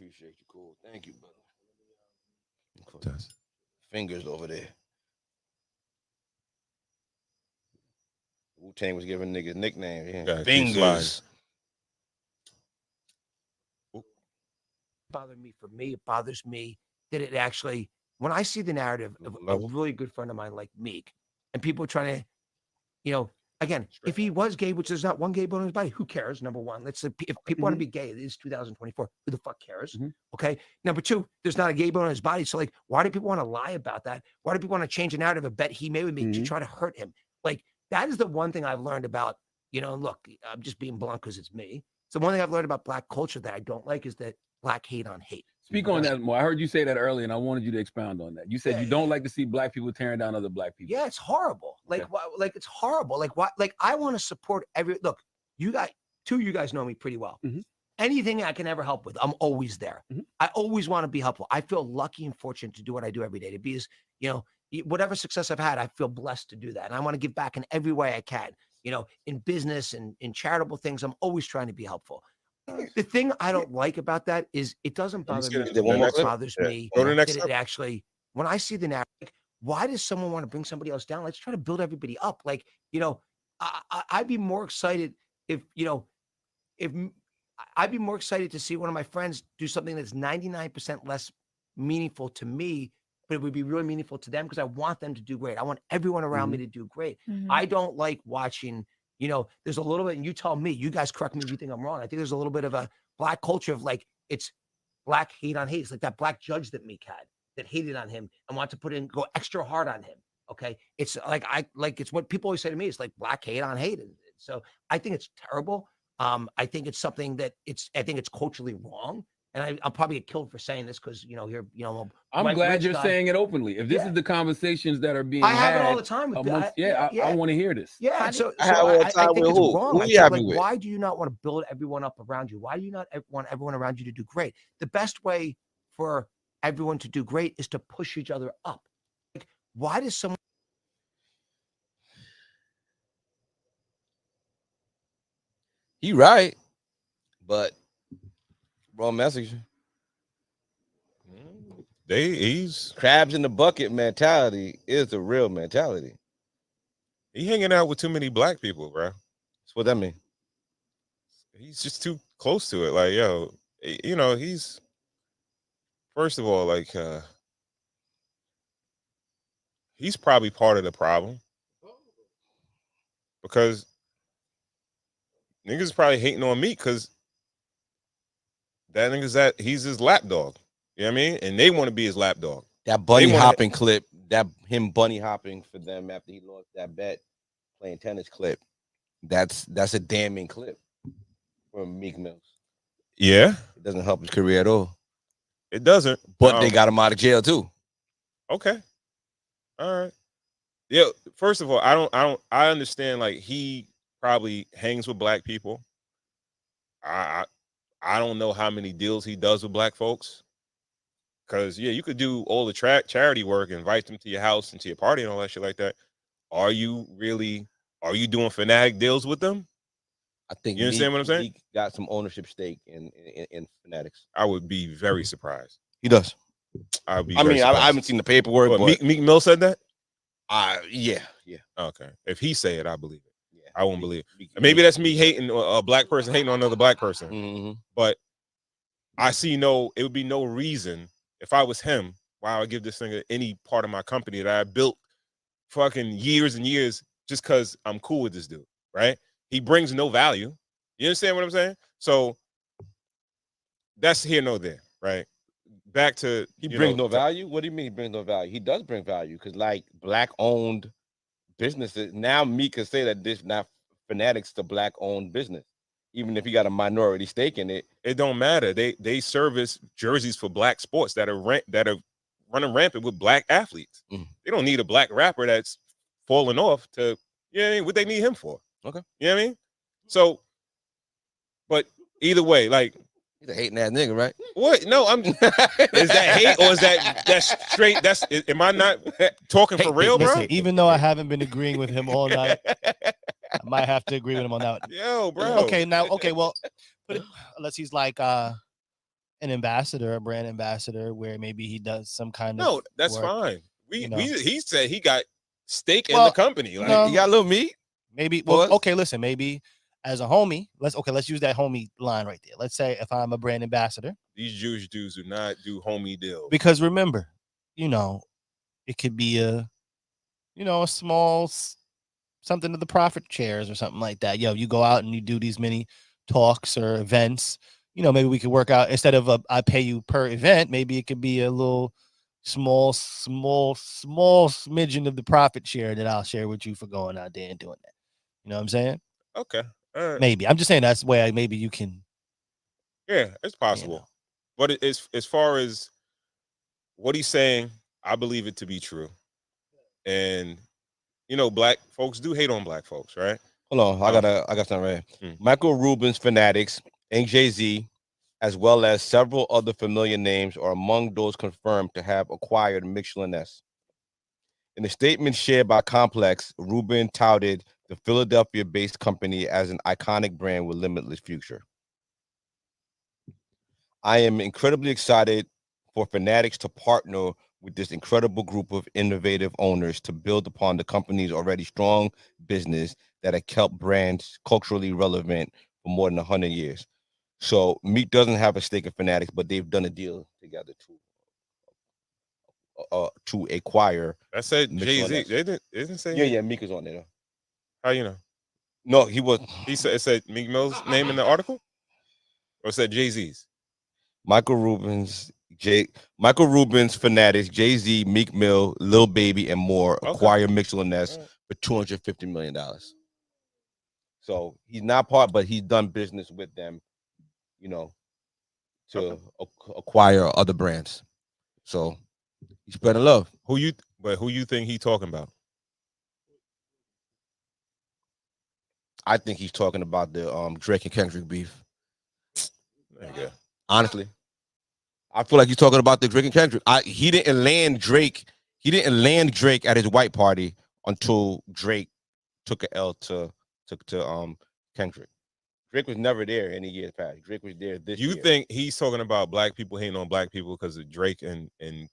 appreciate you. Cool. Thank you, brother. Fingers over there. Wu-Tang was giving niggas nicknames. Yeah. Fingers. Bothered me for me. It bothers me that it actually, when I see the narrative of a really good friend of mine like Meek, and people trying to, again, if he was gay, which there's not one gay bone in his body, who cares? Number one, if people want to be gay, it is 2024. Who the fuck cares? Okay. Number two, there's not a gay bone in his body. So why do people want to lie about that? Why do people want to change the narrative of bet he made with me to try to hurt him? That is the one thing I've learned about, look, I'm just being blunt because it's me. So one thing I've learned about Black culture that I don't like is that Black hate on hate. Speak on that more. I heard you say that earlier, and I wanted you to expound on that. You said you don't like to see Black people tearing down other Black people. Yeah, it's horrible. It's horrible. I want to support look, you guys know me pretty well. Anything I can ever help with, I'm always there. I always want to be helpful. I feel lucky and fortunate to do what I do every day. To be as, whatever success I've had, I feel blessed to do that. And I want to give back in every way I can, in business and in charitable things. I'm always trying to be helpful. The thing I don't like about that is it doesn't bother me. It bothers me that it actually, when I see the narrative, why does someone want to bring somebody else down? Let's try to build everybody up. I'd be more excited if I'd be more excited to see one of my friends do something that's 99% less meaningful to me, but it would be really meaningful to them because I want them to do great. I want everyone around me to do great. I don't like watching, there's a little bit, and you tell me, you guys correct me if you think I'm wrong. I think there's a little bit of a Black culture of it's Black hate on hate. It's like that Black judge that Meek had that hated on him and wanted to go extra hard on him. Okay. It's it's what people always say to me. It's like Black hate on hate. And so I think it's terrible. I think it's something that I think it's culturally wrong. And I'll probably get killed for saying this because, I'm glad you're saying it openly. If this is the conversations that are being I have it all the time. With I want to hear this. Yeah. So I think it's wrong. Why do you not want to build everyone up around you? Why do you not want everyone around you to do great? The best way for everyone to do great is to push each other up. Why does someone... You right, but wrong message. He's crabs in the bucket mentality is the real mentality. He hanging out with too many Black people, bro. That's what that mean. He's just too close to it. He's first of all, he's probably part of the problem because niggas probably hating on me because he's his lapdog. You know what I mean? And they want to be his lapdog. That bunny hopping clip, him bunny hopping for them after he lost that bet playing tennis clip. That's a damning clip from Meek Mills. Yeah. It doesn't help his career at all. It doesn't. But they got him out of jail too. Okay. All right. Yeah. First of all, I understand he probably hangs with Black people. I don't know how many deals he does with Black folks. Because, you could do all the charity work, invite them to your house and to your party and all that shit like that. Are you doing fanatic deals with them? I think you understand what I'm saying? He got some ownership stake in Fanatics. I would be very surprised. He does. I haven't seen the paperwork. But Meek Mill said that? Yeah. Okay. If he say it, I believe it. Yeah. I won't believe it. Maybe that's me hating a Black person hating on another Black person. But it would be no reason if I was him, why I would give this thing any part of my company that I built fucking years and years just because I'm cool with this dude, right? He brings no value. You understand what I'm saying? So that's here, no there, right? Back to he brings no value. What do you mean he brings no value? He does bring value because Black-owned businesses now Meek can say that this not Fanatics to Black-owned business. Even if he got a minority stake in it, it don't matter. They service jerseys for Black sports that are running rampant with Black athletes. They don't need a Black rapper that's falling off to what they need him for. Okay, you know what I mean? So, but either way, he's a hating ass nigga, right? What? No, is that hate or is that's straight? Am I not talking for real, bro? Listen, even though I haven't been agreeing with him all night. I might have to agree with him on that. Yo, bro. Okay, well, unless he's in an ambassador, a brand ambassador, where maybe he does some kind of No, that's work, fine. you know. He said he got stake in Well, the company. Like, no. You got a little meat. Maybe. Well, Well, okay. Listen, maybe as a homie, let's use that homie line right there. Let's say if I'm a brand ambassador, these Jewish dudes do not do homie deals. because remember, it could be a small something to the profit shares or something like that. You go out and you do these mini talks or events. Maybe we could work out, instead of I pay you per event, maybe it could be a little small smidgen of the profit share that I'll share with you for going out there and doing that. You know what I'm saying? Okay. Maybe. I'm just saying that's where maybe you can. Yeah, it's possible. But as far as what he's saying, I believe it to be true. And black folks do hate on black folks, right? Hold on, I got something right here. Michael Rubin's Fanatics and Jay-Z, as well as several other familiar names, are among those confirmed to have acquired Michelin-S. In a statement shared by Complex, Rubin touted the Philadelphia-based company as an iconic brand with limitless future. I am incredibly excited for Fanatics to partner with this incredible group of innovative owners to build upon the company's already strong business that have kept brands culturally relevant for more than 100 years. So Meek doesn't have a stake in Fanatics, but they've done a deal together to acquire. I said Jay-Z. They didn't say. Yeah, Meek is on there. Though. How you know? No, he was. He said it said Meek Mill's name in the article, or it said Jay-Z's. Michael Rubin's Fanatics, Jay-Z, Meek Mill, Lil Baby, and more acquire Michelin-S for $250 million. So he's not part, but he's done business with them, to acquire other brands. So he's spreading love. Who you think he talking about? I think he's talking about the Drake and Kendrick beef. There you go. Honestly, I feel like he's talking about the Drake and Kendrick. He didn't land Drake. He didn't land Drake at his white party until Drake took an L to Kendrick. Drake was never there any years past. Drake was there this year. You think he's talking about black people hating on black people because of Drake and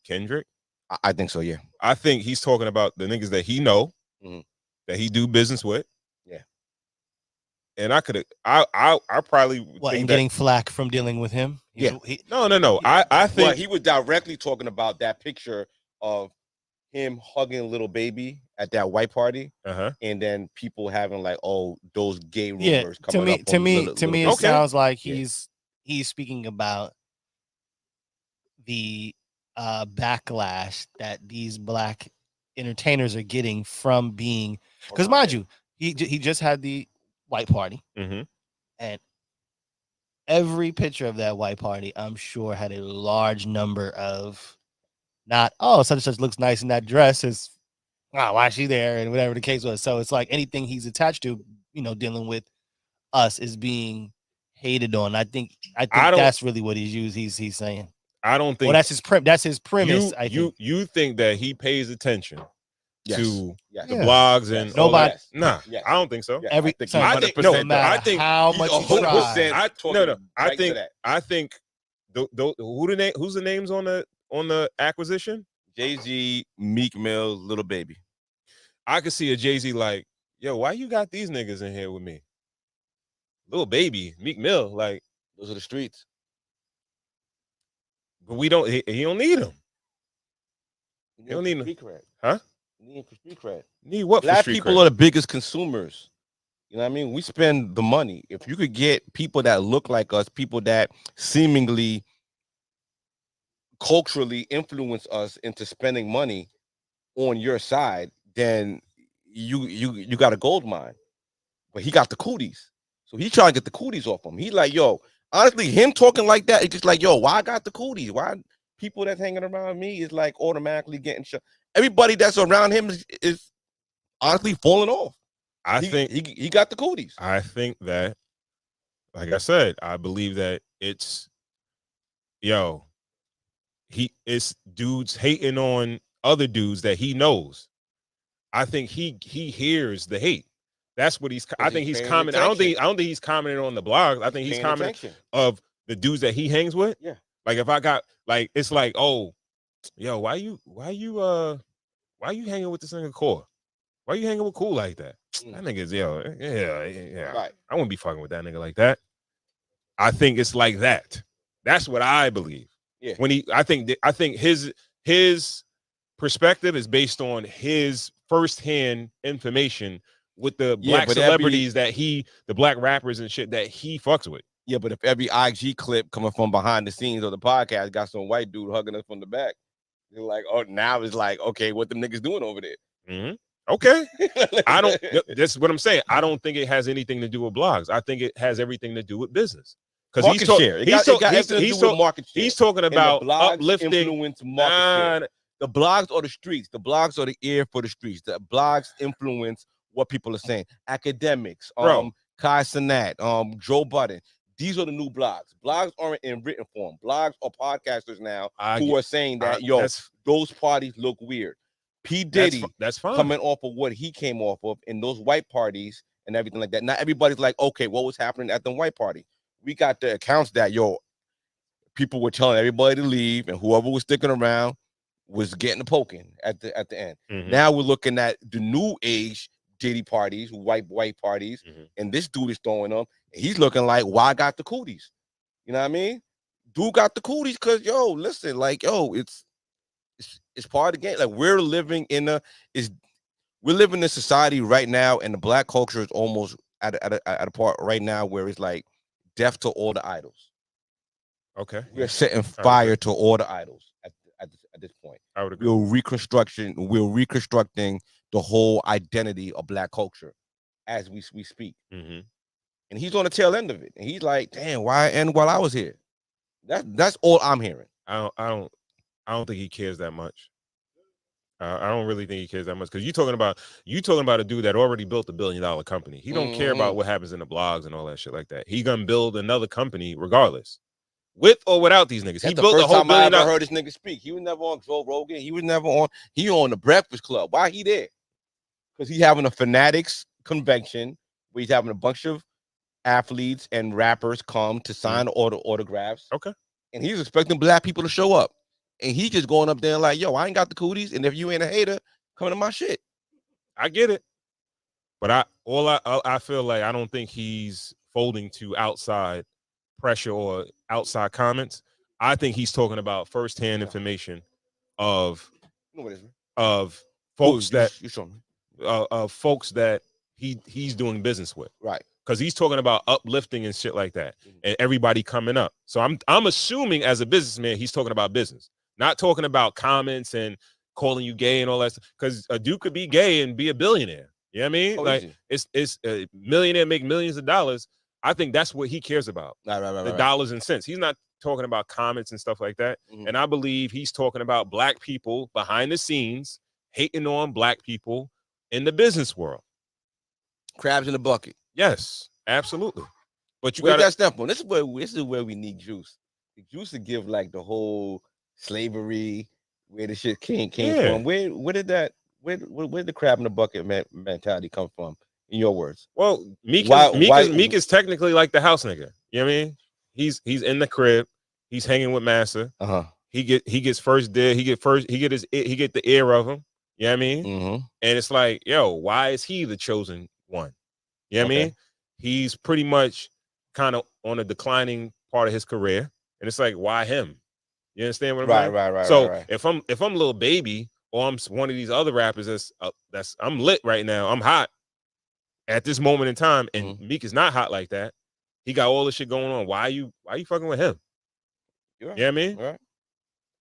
Kendrick? I think so, yeah. I think he's talking about the niggas that he know, that he do business with. Yeah. And I probably think getting flack from dealing with him. Yeah. No. I think he was directly talking about that picture of him hugging Little Baby at that white party, and then people having like, those gay rumors coming up. To me, it sounds like he's speaking about the backlash that these black entertainers are getting from being, because mind you, he just had the white party, and every picture of that white party, I'm sure, had a large number of not, such and such looks nice in that dress, is why is she there, and whatever the case was. So it's like anything he's attached to, dealing with us is being hated on. I think that's really what he's saying. I don't think. Well, that's his premise. You think that he pays attention to the blogs and nobody? Nah, I don't think so. Yeah, Every I think how much you try. I think who's the names on the acquisition? Jay-Z, Meek Mill, Little Baby. I could see a Jay-Z like, yo, why you got these niggas in here with me? Little Baby, Meek Mill, like, those are the streets. But he don't need them. He don't need them. Huh? You need for street cred. Need what? Black for street people cred? are the biggest consumers. You know what I mean? We spend the money. If you could get people that look like us, people that seemingly culturally influence us into spending money on your side, then you got a gold mine. But he got the cooties. So he trying to get the cooties off him. He like, yo, honestly, him talking like that, it's just like, yo, why I got the cooties? Why people that's hanging around me is like automatically getting shot. Everybody that's around him is honestly falling off. I think he got the cooties. I think that, like I said, I believe that it's dudes hating on other dudes that he knows. I think he hears the hate. That's what I think he's commenting. I don't think he's commenting on the blog. I think he's commenting of the dudes that he hangs with. Yeah. Like if I got like it's like, oh, yo, why you hanging with this nigga Core? Why you hanging with Cool like that? That nigga's yeah. Right. I wouldn't be fucking with that nigga like that. I think it's like that. That's what I believe. Yeah. I think his perspective is based on his firsthand information with the black celebrities the black rappers and shit that he fucks with. Yeah, but if every IG clip coming from behind the scenes of the podcast got some white dude hugging us from the back, you're like, oh, now it's like, okay, what the niggas doing over there? Mm-hmm. Okay. That's what I'm saying. I don't think it has anything to do with blogs. I think it has everything to do with business. Because he's talking about uplifting influence market share. The blogs are the streets. The blogs are the ear for the streets. The blogs influence what people are saying. Academics, Kai Cenat, Joe Budden. These are the new blogs. Blogs aren't in written form. Blogs are podcasters now who are saying that, those parties look weird. P. Diddy, that's fine. Coming off of what he came off of in those white parties and everything like that. Now everybody's like, okay, what was happening at the white party? We got the accounts that, people were telling everybody to leave, and whoever was sticking around was getting the poking at the end. Mm-hmm. Now we're looking at the new age Diddy parties, white parties, and this dude is throwing them. And he's looking like, why I got the cooties? You know what I mean? Dude got the cooties because, listen, like, it's part of the game. Like we're living in a society right now, and the black culture is almost at a part right now where it's like death to all the idols. Okay, we're setting fire to all the idols at this point. I would agree. We're reconstructing the whole identity of black culture as we speak. Mm-hmm. And he's on the tail end of it, and he's like, "Damn, why end while I was here?" That's all I'm hearing. I don't think he cares that much. I don't really think he cares that much because you talking about a dude that already built $1 billion company. He don't care about what happens in the blogs and all that shit like that. He gonna build another company regardless, with or without these niggas. He built the whole $1 billion. I ever heard this nigga speak. He was never on Joe Rogan. He was never on. He on the Breakfast Club. Why he there? Because he's having a Fanatics convention where he's having a bunch of athletes and rappers come to sign autographs. Okay, and he's expecting black people to show up. And he just going up there like, yo, I ain't got the cooties. And if you ain't a hater, come to my shit. I get it. But I feel like I don't think he's folding to outside pressure or outside comments. I think he's talking about firsthand information of folks that he's doing business with. Right. Because he's talking about uplifting and shit like that, and everybody coming up. So I'm assuming as a businessman, he's talking about business. Not talking about comments and calling you gay and all that stuff. Because a dude could be gay and be a billionaire. You know what I mean? Like it's a millionaire make millions of dollars. I think that's what he cares about. Right. Dollars and cents. He's not talking about comments and stuff like that. Mm-hmm. And I believe he's talking about black people behind the scenes hating on black people in the business world. Crabs in the bucket. Yes, absolutely. But you got that step on. This is where we need Juice. The Juice to give like the whole slavery, where the shit came from. Where did the crab in the bucket mentality come from? In your words. Well, Meek is technically like the house nigga. You know what I mean? He's in the crib. He's hanging with Massa. He gets first dibs. He get the ear of him. You know what I mean? Mm-hmm. And it's like, yo, why is he the chosen one? You know what I mean? He's pretty much kind of on a declining part of his career. And it's like, why him? You understand what I'm saying? Right. So if I'm Lil Baby or I'm one of these other rappers that's I'm lit right now, I'm hot at this moment in time, and Meek is not hot like that. He got all this shit going on. Why you fucking with him? You know what I mean? Right.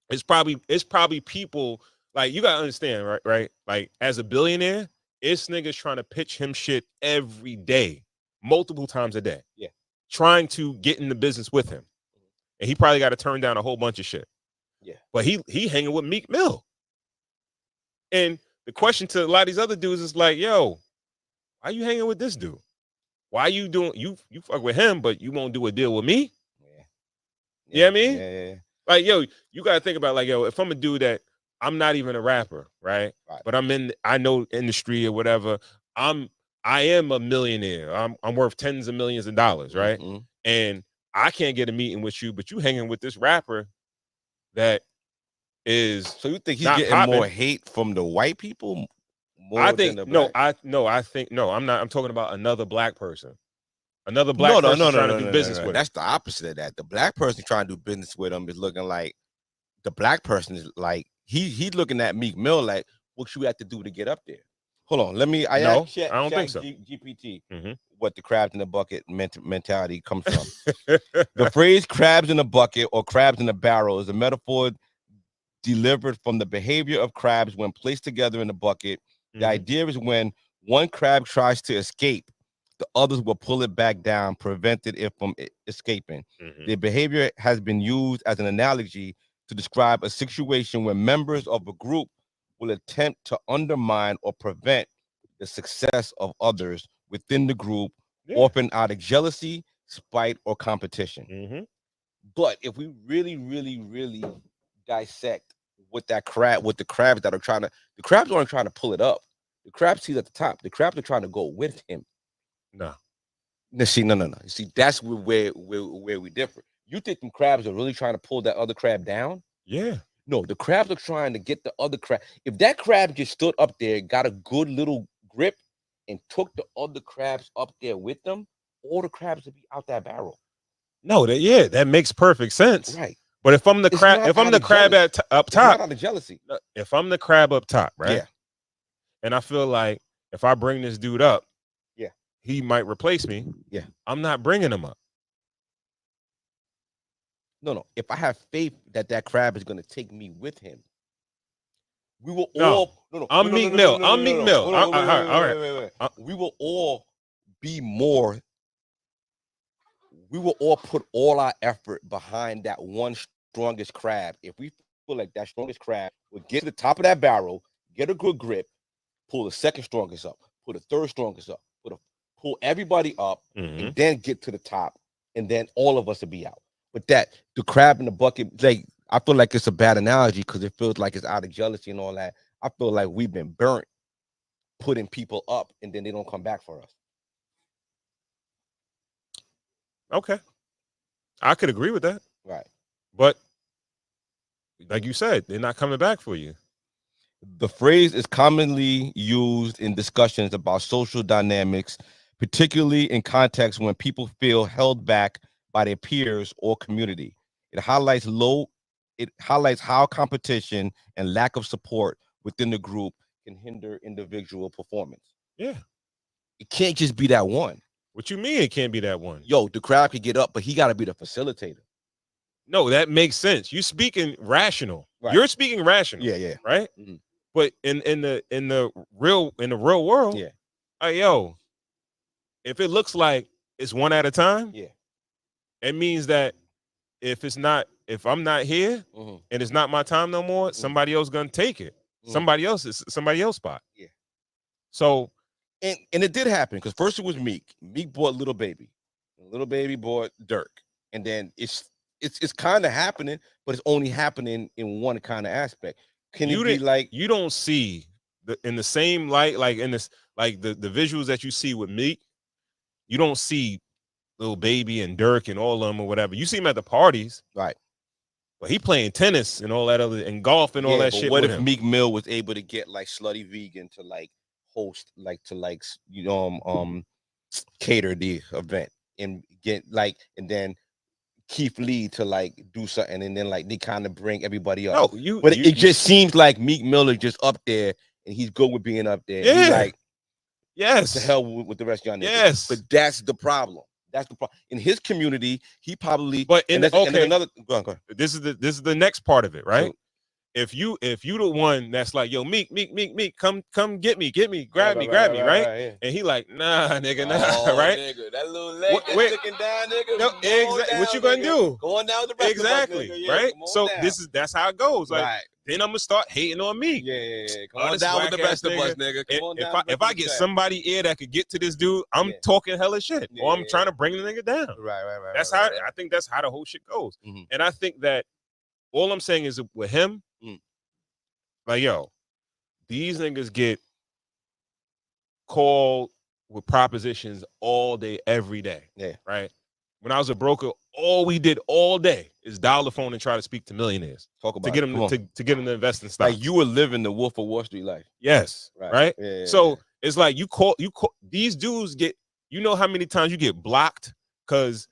It's probably people like you gotta understand, right? Like as a billionaire, it's niggas trying to pitch him shit every day, multiple times a day. Yeah. Trying to get in the business with him. And he probably got to turn down a whole bunch of shit. Yeah. But he hanging with Meek Mill. And the question to a lot of these other dudes is like, yo, why you hanging with this dude? Why you doing you fuck with him, but you won't do a deal with me? Yeah. You know what I mean? Yeah. Like, yo, you gotta think about like, yo, if I'm a dude that I'm not even a rapper, right? But I know industry or whatever. I am a millionaire. I'm worth tens of millions of dollars, right? Mm-hmm. And I can't get a meeting with you, but you hanging with this rapper that is. So you think he's not getting popping. more hate from the white people? I think than the no. black? I think no. I'm not. I'm talking about another black person. Another black person trying to do business with him. That's the opposite of that. The black person trying to do business with him is looking like the black person is like he's looking at Meek Mill like, what you have to do to get up there? Hold on, let me. I don't think so. GPT, what the crabs in the bucket mentality comes from. The phrase "crabs in a bucket" or "crabs in a barrel" is a metaphor delivered from the behavior of crabs when placed together in a bucket. The idea is when one crab tries to escape, the others will pull it back down, prevented it from escaping. The behavior has been used as an analogy to describe a situation where members of a group will attempt to undermine or prevent the success of others within the group, often out of jealousy, spite, or competition. But if we really, really, really dissect what the crabs that are trying to, the crabs aren't trying to pull it up. The crabs see at the top. The crabs are trying to go with him. No. No. You see, that's where we differ. You think them crabs are really trying to pull that other crab down? Yeah. No, the crabs are trying to get the other crab. If that crab just stood up there, got a good little grip, and took the other crabs up there with them, all the crabs would be out that barrel. No, that makes perfect sense. Right. But if I'm the crab, up top, not out of jealousy. If I'm the crab up top, right? Yeah. And I feel like if I bring this dude up, yeah, he might replace me. Yeah. I'm not bringing him up. No. If I have faith that crab is going to take me with him, we will all. No. I'm Meek Mill. I'm Meek Mill. All right. We will all be more. We will all put all our effort behind that one strongest crab. If we feel like that strongest crab will get to the top of that barrel, get a good grip, pull the second strongest up, pull the third strongest up, pull everybody up, and then get to the top, and then all of us will be out. But the crab in the bucket, like, I feel like it's a bad analogy because it feels like it's out of jealousy and all that. I feel like we've been burnt putting people up, and then they don't come back for us. Okay. I could agree with that. Right. But like you said, they're not coming back for you. The phrase is commonly used in discussions about social dynamics, particularly in contexts when people feel held back by their peers or community. It highlights how competition and lack of support within the group can hinder individual performance. Yeah. It can't just be that one. What you mean it can't be that one? Yo, the crowd could get up, but he got to be the facilitator. No, that makes sense. You speaking rational. Right. You're speaking rational. Yeah. Right? But in the real world, hey, yo, if it looks like it's one at a time, it means that if I'm not here and it's not my time no more, somebody else gonna take it. Somebody else's spot. Yeah. So and it did happen because first it was Meek. Meek bought Little Baby. Little Baby bought Dirk. And then it's kind of happening, but it's only happening in one kind of aspect. Can you be like, you don't see in the same light, like in this, like the visuals that you see with Meek, you don't see Little Baby and Dirk and all of them or whatever. You see him at the parties, right? But he playing tennis and all that other and golf and all that shit. What if Meek Mill was able to get like Slutty Vegan to like host, like to like cater the event and get like, and then Keith Lee to like do something, and then like they kind of bring everybody up. No, it just seems like Meek Mill is just up there and he's good with being up there. Yeah. He's like, yes, what the hell with the rest of y'all niggas. Yes, but that's the problem. That's the problem. In his community, he probably. But and another. Go on. This is the next part of it, right? So, if you the one that's like, yo, Meek, come get me, grab me, right? Yeah. And he like, nah, nigga, nah, right? Nigga, that little leg looking down, nigga. No, exactly. What you gonna do? Going down with the rest exactly, of us, nigga. Right? So down. That's how it goes. Like, right. Then I'm gonna start hating on me. Yeah. Come on down with the rest of us, nigga. If I get somebody here that could get to this dude, I'm talking hella shit, or I'm trying to bring the nigga down. Right. That's how I think that's how the whole shit goes. And I think that all I'm saying is with him, like, yo, these niggas get called with propositions all day, every day. Yeah. Right. when I was a broker, all we did all day is dial the phone and try to speak to millionaires. Talk about to get it. them to get them to invest in stocks. Like you were living the Wolf of Wall Street life. Yes. Right. Yeah, so it's like you call these dudes get, you know how many times you get blocked because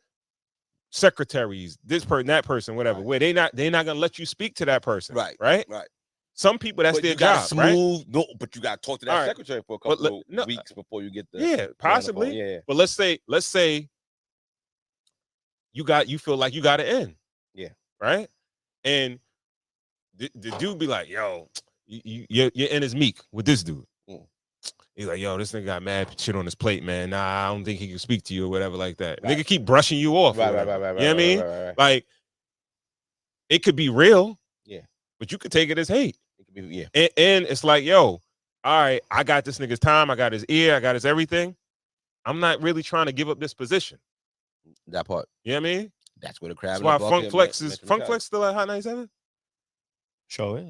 secretaries, this person, that person, whatever, where they're not gonna let you speak to that person. Right. Some people, that's but their you gotta job, right? No, but you gotta talk to that secretary for a couple of weeks before you get the possibly. Yeah. But let's say you feel like you got it in. Yeah. Right. And the dude be like, yo, you're in his meek with this dude. He's like, yo, this nigga got mad shit on his plate, man. Nah, I don't think he can speak to you or whatever like that. Nigga keep brushing you off. Right. You know what I mean? Like, it could be real. Yeah. But you could take it as hate. It could be, and it's like, yo, all right, I got this nigga's time. I got his ear. I got his everything. I'm not really trying to give up this position. That part. You know what I mean? That's where the crab. That's why Funk Flex still at Hot 97? Sure is.